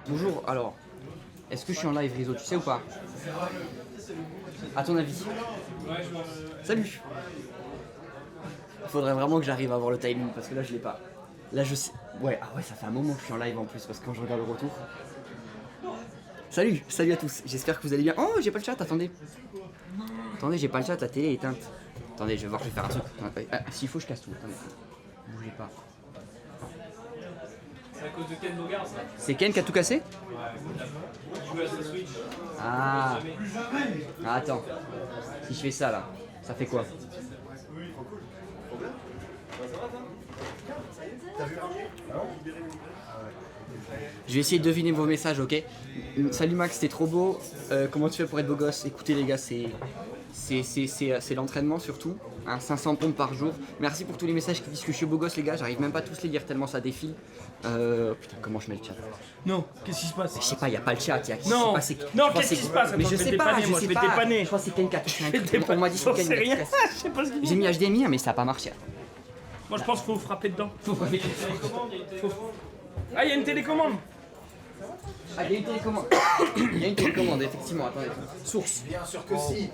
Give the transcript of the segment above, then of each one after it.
Bonjour, alors, est-ce que je suis en live réseau, tu sais ou pas? À ton avis? Salut! Il faudrait vraiment que j'arrive à avoir le timing parce que là je l'ai pas. Là je sais. Ouais, ah ouais, ça fait un moment que je suis en live en plus parce que quand je regarde le retour. Salut, salut à tous, j'espère que vous allez bien. Oh, j'ai pas le chat, attendez. Attendez, j'ai pas le chat, la télé est éteinte. Attendez, je vais voir, je vais faire un truc. Ah, s'il faut, je casse tout. Attendez. Bougez pas. C'est à cause de Ken Bogard ça? C'est Ken qui a tout cassé? Ouais, il joue à sa Switch. Ah. Ah, attends. Si je fais ça là, ça fait quoi? Je vais essayer de deviner vos messages, ok? Salut Max, t'es trop beau. Comment tu fais pour être beau gosse? Écoutez les gars, c'est l'entraînement surtout. Hein, 500 pompes par jour. Merci pour tous les messages qui disent que je suis beau gosse les gars. J'arrive même pas tous les lire tellement ça défile. Putain, comment je mets le chat? Non, qu'est-ce qui se passe? Je sais pas, y a pas le chat. Non, non, qu'est-ce qui se passe? Mais je sais pas, je sais pas. Je crois que c'est Ken qui a touché un truc. On m'a dit que c'est Ken qui a touché. Je sais pas ce qu'il J'ai mis HDMI mais ça a pas marché. Moi je pense qu'il faut frapper dedans. Ah, il y a une télécommande. Ah, il y a une télécommande. Il y a une télécommande, effectivement. Attendez. Source. Bien sûr que si.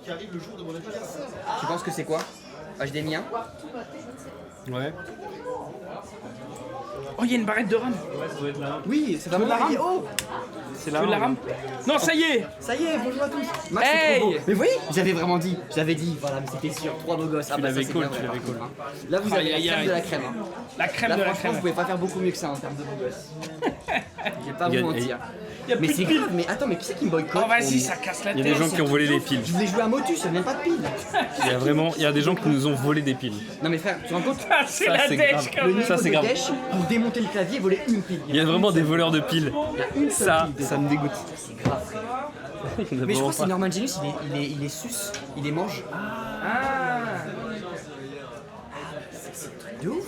Qui arrive le jour de mon anniversaire. Tu penses que c'est quoi? HDMI 1? Ouais. Oh, il y a une barrette de RAM. Oui, c'est vraiment la RAM. Oh, C'est la RAM. Non, ça y est. ça y est, bonjour à tous. Max, Hey, c'est trop beau. Mais oui, j'avais vraiment dit. J'avais dit, voilà, mais c'était sûr. 3 beaux gosses. Ah, bah, ça, c'est bien, tu l'avais par contre, hein. Là, vous avez la Aïe, crème aïe, de la aïe. crème. Hein. La crème Là, de la franchement, crème. vous pouvez pas faire beaucoup mieux que ça en termes de beaux gosses. Je vais pas Il y a- vous mentir. Il y a Mais plus c'est de piles. grave, mais attends, mais qui c'est qui me boycotte? Oh, vas-y, ça casse la Il y a tête. des gens qui ont volé des piles. Je voulais jouer à Motus, ça vient pas de pile. Il y a des gens qui nous ont volé des piles. Non, mais frère, tu te rends compte? Ah, c'est Ça, la c'est dèche grave. quand Le même. niveau Ça, c'est de grave. dèche pour démonter le clavier et voler une pile. Il y a vraiment des voleurs de piles. Il y a une seule Ça, pile ça dedans. me dégoûte. C'est grave, frère. Mais je crois que c'est Norman Genius, il les suce, il les mange. Ah. De ouf.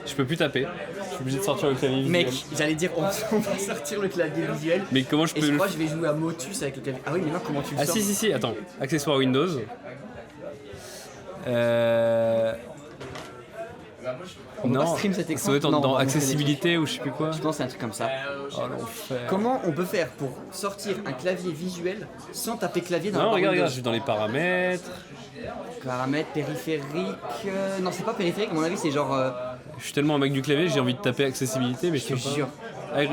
Je peux plus taper. Je suis obligé de sortir le clavier visuel. Mec, j'allais dire, on va sortir le clavier visuel. Mais comment je Et peux je le... crois que je vais jouer à Motus avec le clavier. Ah oui, mais non, comment tu le Ah sors? si, attends. Accessoires Windows. On peut pas Non, stream cet ça écran. doit être Non, on dans va accessibilité ou je sais plus quoi. Je pense que c'est un truc comme ça. Oh l'enfer. Comment on peut faire pour sortir un clavier visuel sans taper clavier dans Non, la barre regarde, Windows? je suis dans les paramètres. Paramètres, périphériques. Non, c'est pas périphérique, à mon avis, c'est genre. Je suis tellement un mec du clavier, j'ai envie de taper accessibilité, mais je Je te peux pas. jure.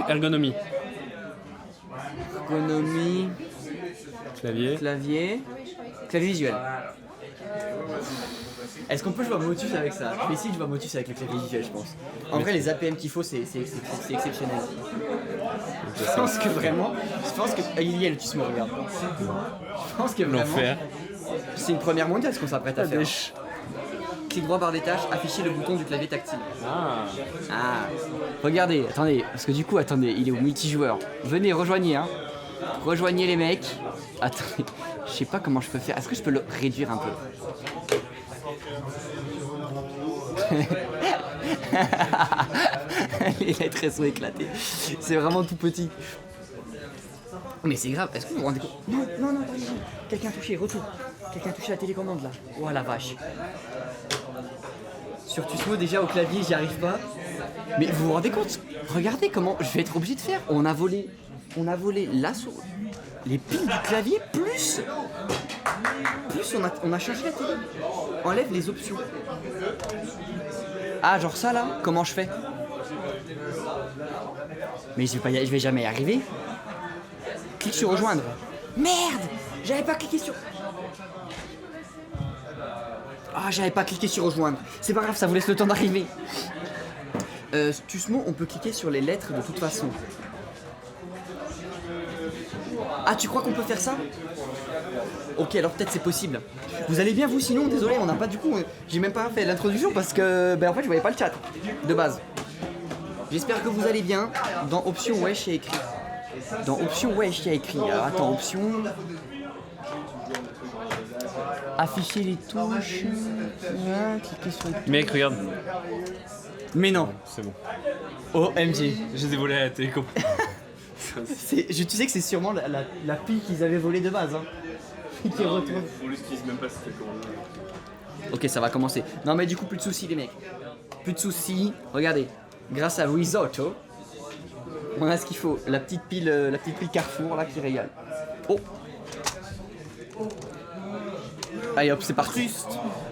Ergonomie. Ergonomie, Clavier. clavier visuel. Est-ce qu'on peut jouer à Motus avec ça? Je vais essayer de jouer à Motus avec le clavier visuel, je pense. En vrai, les APM qu'il faut, c'est exceptionnel. Je pense que vraiment, il y a le Tusmo, regarde. Je pense que vraiment, L'enfer. c'est une première mondiale ce qu'on s'apprête à faire. Dèche. Clic droit barre des tâches, afficher le bouton du clavier tactile. Ah. Ah, regardez, attendez, parce que du coup, attendez, il est au multijoueur. Venez, rejoignez, hein. Rejoignez les mecs. Attendez, je sais pas comment je peux faire. Est-ce que je peux le réduire un peu? Les lettres elles sont éclatées. C'est vraiment tout petit. Mais c'est grave, est-ce que vous vous rendez compte? Non, attendez, non. Quelqu'un a touché, retour. Quelqu'un a touché la télécommande là. Oh la vache. Sur Tusmo déjà au clavier j'y arrive pas. Mais vous vous rendez compte? Regardez comment je vais être obligé de faire. On a volé la les piles du clavier plus on a changé la télé. Enlève les options. Ah genre ça là, comment je fais? Mais je vais jamais y arriver. Clique sur rejoindre. Merde, j'avais pas cliqué sur. Ah, j'avais pas cliqué sur rejoindre. C'est pas grave, ça vous laisse le temps d'arriver. Tusmo, on peut cliquer sur les lettres de toute façon. Ah, tu crois qu'on peut faire ça? Ok, alors peut-être c'est possible. Vous allez bien vous sinon? Désolé, on n'a pas du coup. J'ai même pas fait l'introduction parce que en fait je voyais pas le chat de base. J'espère que vous allez bien. Dans option wesh il y a écrit. Dans option wesh il y a écrit. Alors attends, option. Afficher les touches. Cliquer sur les touches. Mec, regarde. Mais non. C'est bon. OMG. Je les ai volés à la télécom. Tu sais que c'est sûrement la pile qu'ils avaient volée de base. Hein. Qui retourne. On l'utilise même pas cette télécommande. Ok, ça va commencer. Non mais du coup, plus de soucis les mecs. Plus de soucis. Regardez, grâce à Risotto, on a ce qu'il faut. La petite pile Carrefour là qui régale. Oh. Allez hop, c'est parti.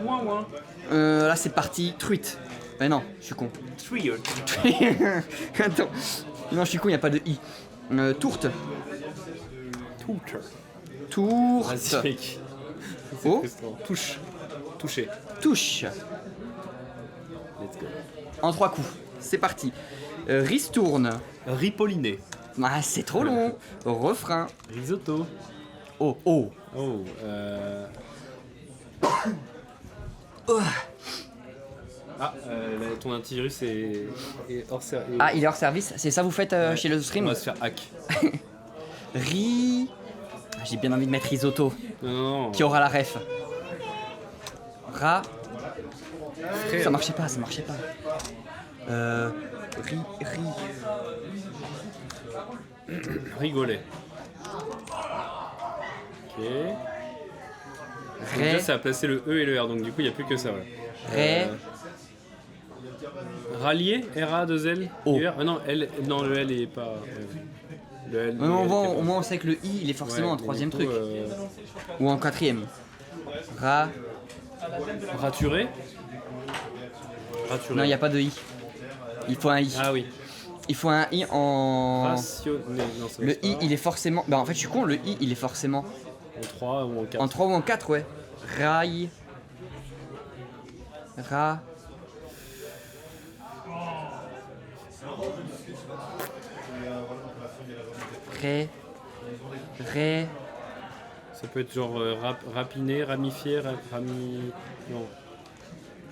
Ouin ouin. Là c'est parti. Truite. Mais non, je suis con. Attends. Non, je suis con, il n'y a pas de i. Tourte. Tourte. Vas-y, mec. Oh. Touche. Toucher. Touche. Let's go. En 3 coups. C'est parti. Ristourne. Ripolliné. Ah, c'est trop long. Refrain. Risotto. Oh, oh. Oh, Ah, ton antivirus est hors service. Ah, il est hors service. C'est ça vous faites chez le On stream? va se faire hack. Ah, j'ai bien envie de mettre risotto. Non. Qui aura la ref? Frère. Ça marchait pas, ça marchait pas. Rigolet. Ok. Ré. Déjà, ça a placé le E et le R, donc du coup, il n'y a plus que ça. Voilà. Ré. Rallier, R-A-2-L, O. U-R. Ah non, L, non, le L est pas. Le L. Mais au moins on sait que le i il est forcément en troisième truc. Ou en quatrième. Raturé. Raturé. Non, il n'y a pas de i. Il faut un i. Ah oui. Il faut un i en. Rationné. Non, ça Le marche i pas. il est forcément. Bah en fait je suis con, le i il est forcément. En 3 ou en 4. En 3 ou en 4, ouais. Rail. Ra. Ré. Ré. Ça peut être genre rapiné, ramifié, non.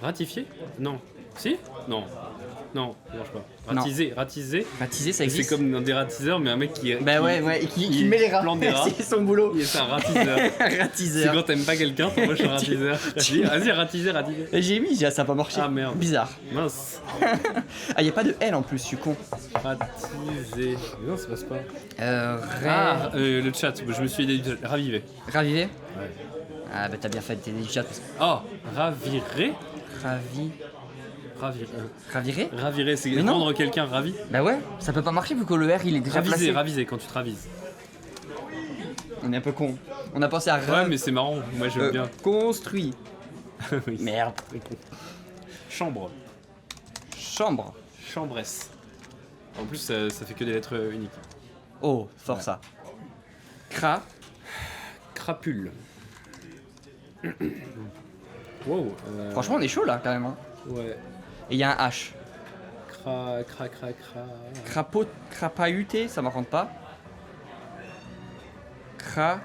Ratifié? Non. Si? Non. Non, ça marche pas. Non. Ratisé, ratisé. Baptisé, ça C'est existe. comme un dératiseur, mais un mec qui. Bah ouais, et qui met les rats. plante des rats. C'est son boulot. C'est un ratiseur. C'est Ratiseur. quand t'aimes pas quelqu'un, t'envoies chez un ratiseur. Vas-y, ratisé, ratisé. Et j'ai mis, ça a pas marché. Ah, merde. Bizarre. Mince. Ah, y a pas de L en plus, je suis con. Ratisé. Mais non, ça passe pas. Ré. Ah, le chat, je me suis aidé du chat. Ravivé. Ravivé. Ouais. Ah bah t'as bien fait de t'aider du chat parce que. Oh, raviré. Raviré. Raviré, c'est Mais non. rendre quelqu'un ravi. Bah ouais, ça peut pas marcher vu que le R il est déjà placé. Raviser, quand tu te ravises. On est un peu con. On a pensé à Ouais, mais c'est marrant, moi j'aime bien. Construit. Oui. Merde. Chambre. Chambre. Chambresse. En plus, ça fait que des lettres uniques. Oh, fort ça. Cra. Crapule. Wow. Franchement, on est chaud là, carrément. Ouais. Et il y a un H. Cra. Crapaud, crapahuté, ça me rentre pas. Cra.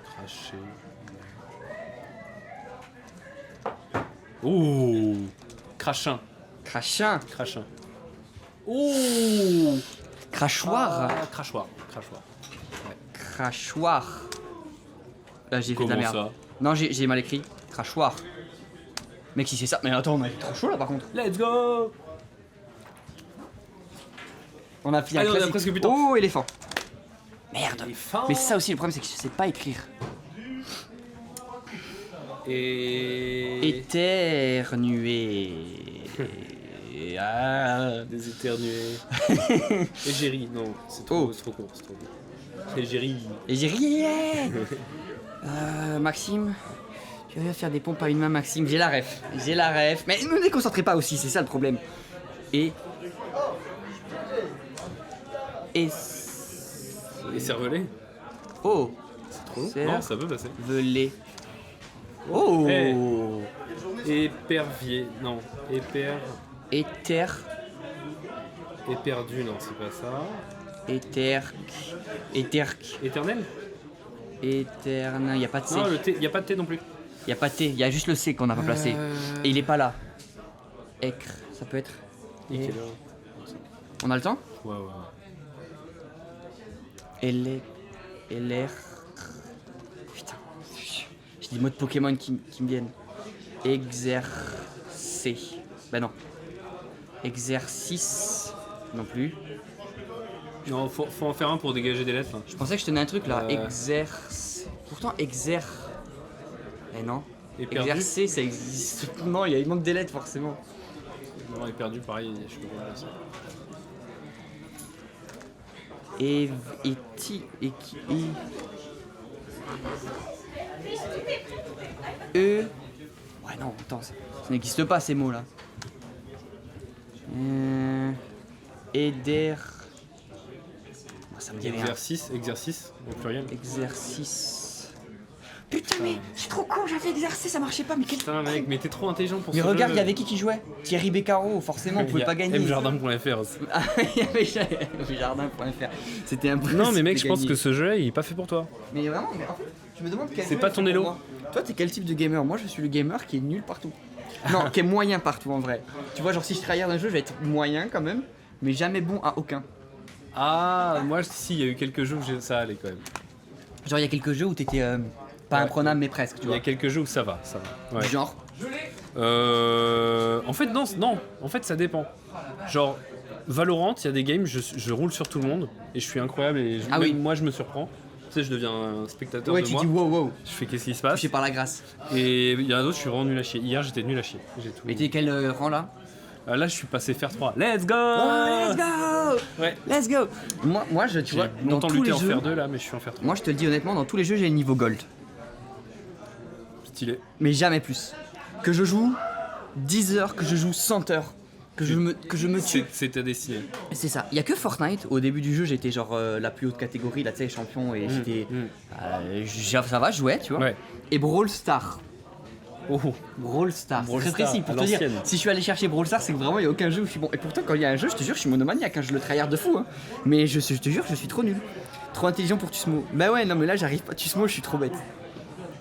Cracher. Ouh. Crachin. Crachin. Crachin. Ouh. Crachoir. Crachoir. Crachoir. Là, j'ai fait de la Comment merde. ça? Non, j'ai mal écrit. Crachoir. Mec, si c'est ça. Mais attends, on est trop chaud là par contre. Let's go. On a fini un Allez, on a classique. presque plus de temps. Oh, éléphant. Merde. Éléphant. Mais ça aussi, le problème, c'est que je sais pas écrire. Et. Éternuer. Ah. Des éternués. Égérie, non, c'est trop, Oh. c'est trop court, c'est trop court. Égérie. Et j'ai ri. Maxime, tu vas faire des pompes à une main, Maxime. J'ai la ref. Mais ne me déconcentrez pas aussi, c'est ça le problème. Et Et cervelet. oh, C'est trop long. Cerf- Non, ça peut passer. velé. Oh, Épervier, non. éther, Éperdu, non, c'est pas ça. étherque, Éternel. éternel. Y a pas de C. Non, le T, y a pas de T non plus. Y a pas de T. Y a juste le C qu'on n'a pas placé. Et il est pas là. Écre, ça peut être. Nickel. On a le temps? Ouais. LR. Putain. J'ai des mots de Pokémon qui me viennent. Exercer. Bah non. Exercice. Non plus. Non, faut en faire un pour dégager des lettres. Hein. Je pensais que je tenais un truc là. Exerce. Pourtant exerce. Eh non. Et perdu. Exercer, ça existe. Non, il manque des lettres forcément. Non, et perdu, pareil, je peux pas dire ça. Et E. Ouais, non, attends, ça n'existe pas ces mots là. Eder. Ça me dit rien. Exercice, au pluriel. Exercice. Putain, mais je suis trop con, j'avais exercé, ça marchait pas, mais quel. Putain, mec, mais t'es trop intelligent pour ça. Mais regarde, il y avait qui jouait? Thierry Beccaro, forcément, on pouvait pas gagner. Mjardin.fr aussi. Ah, il y avait jardin.fr. C'était un peu. Non, mais mec, je pense que ce jeu-là, il est pas fait pour toi. Mais vraiment, mais en fait, je me demande quel. C'est jeu pas est ton fait élo. pour moi. Toi, t'es quel type de gamer? Moi, je suis le gamer qui est nul partout. Non, qui est moyen partout en vrai. Tu vois, genre si je tryhard un jeu, je vais être moyen quand même, mais jamais bon à aucun. Ah, moi, si, il y a eu quelques jeux où ça allait quand même. Genre, il y a quelques jeux où t'étais pas imprenable, mais presque, tu Il y vois. a quelques jeux où ça va, Ouais. Du genre. En fait, non, en fait, ça dépend. Genre, Valorant, il y a des games, je roule sur tout le monde et je suis incroyable et Ah même oui. moi, je me surprends. Tu sais, je deviens un spectateur Ouais, de tu moi. dis wow, wow. Je fais qu'est-ce qui se passe. Touché par la grâce. Et il y en a d'autres, je suis vraiment nul à chier. Hier, j'étais nul à chier. J'ai tout. Mais t'es quel rang là? Là, je suis passé faire 3. Let's go! Oh, let's go! Ouais. Let's go! Moi, tu vois, J'ai dans longtemps tous lutté les en jeux. faire 2 là, mais je suis en faire 3. Moi, je te le dis honnêtement, dans tous les jeux, j'ai le niveau gold. Stylé. Mais jamais plus. Que je joue 10 heures, que je joue 100 heures, que je me tue. C'est ta destinée. C'est ça. Il y a que Fortnite. Au début du jeu, j'étais genre la plus haute catégorie, là, tu sais, champion, et j'étais. Ça va, je jouais, tu vois. Ouais. Et Brawl Stars. Oh. Brawl Stars. Brawl Très Stars, précis pour à te dire. l'ancienne. Si je suis allé chercher Brawl Stars, c'est que vraiment il y a aucun jeu où je suis bon. Et pourtant, quand il y a un jeu, je te jure, je suis monomaniaque. Hein, je le tryhard de fou. Hein. Mais je te jure, je suis trop nul. Trop intelligent pour Tusmo. Bah ouais, non, mais là, j'arrive pas. Tusmo, je suis trop bête.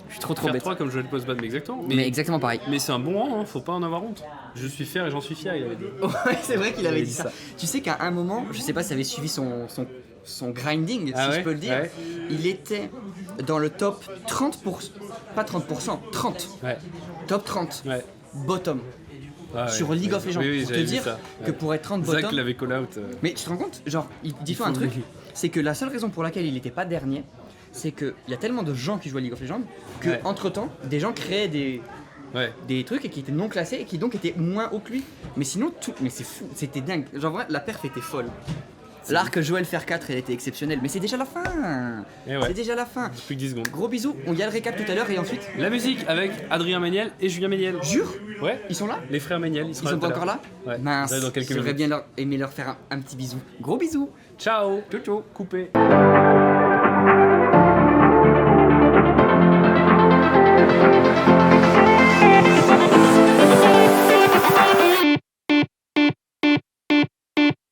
Je suis trop Faire bête. 3 comme jouer le post-ban, mais exactement. Mais exactement pareil. Mais c'est un bon rang, hein, faut pas en avoir honte. Je suis fier et j'en suis fier, il avait dit. Ouais, c'est vrai qu'il avait avait dit dit ça. Tu sais qu'à un moment, je sais pas si tu avais suivi son grinding, Ah si ouais, je peux le dire, ouais. il était dans le top 30%, pas 30%, 30. Ouais, Top 30, ouais. bottom, Ah ouais. sur League of Legends. Oui, oui, pour te j'avais vu dire ça. que Ouais. pour être 30 Zach bottom. l'avait call out. Mais tu te rends compte, genre, dis-toi un truc, c'est que la seule raison pour laquelle il était pas dernier, c'est qu'il y a tellement de gens qui jouent à League of Legends que, Ouais. entre temps, des gens créaient Ouais. des trucs et qui étaient non classés et qui donc étaient moins hauts que lui. Mais sinon, mais c'est fou, c'était dingue. Genre, vraiment, la perf était folle. L'arc Joël Fer 4, elle était exceptionnelle, mais c'est déjà la fin. Et ouais. C'est déjà la fin. Plus que 10 secondes. Gros bisous, on y a le récap tout à l'heure et ensuite. La musique avec Adrien Méniel et Julien Méniel. Jure, Ouais. ils sont là? Les frères Méniel, Ils sont pas encore là? Ouais. Mince, Là, dans quelques j'aurais minutes. bien aimé leur faire un petit bisou. Gros bisous. Ciao. Ciao ciao. Coupé.